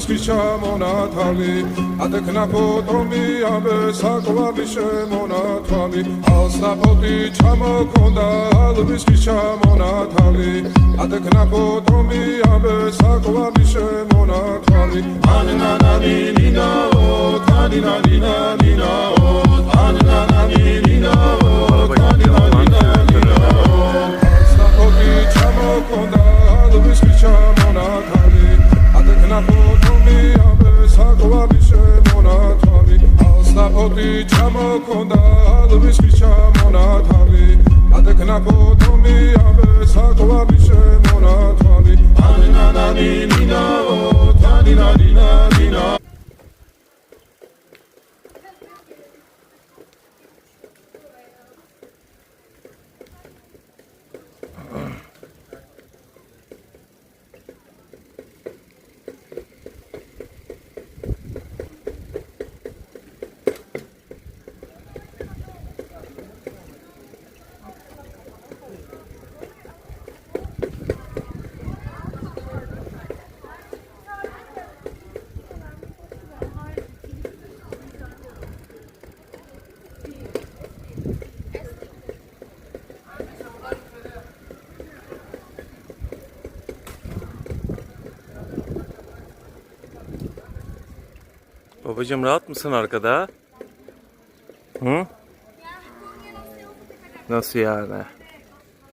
შემონათალი ატექნა ფოტომი ამე საკვარი შემონათალი ალსაფოთი ჩამოქონდა ალვის შემონათალი ატექნა ფოტომი ამე საკვარი შემონათალი ანანანინინაო თანინანინანინაო ანანანინინაო თანინანინანინაო ალსაფოთი ჩამოქონდა ალვის შემონათალი ატექნა ფოტომი ამე საკვარი შემონათალი ალსაფოთი ჩამოქონდა ალვის შემონათალი ატექნა ფოტომი ამე საკვარი შემონათალი ანანანინინაო თანინანინანინაო Babacığım rahat mısın arkada? Hı? Nasıl yani?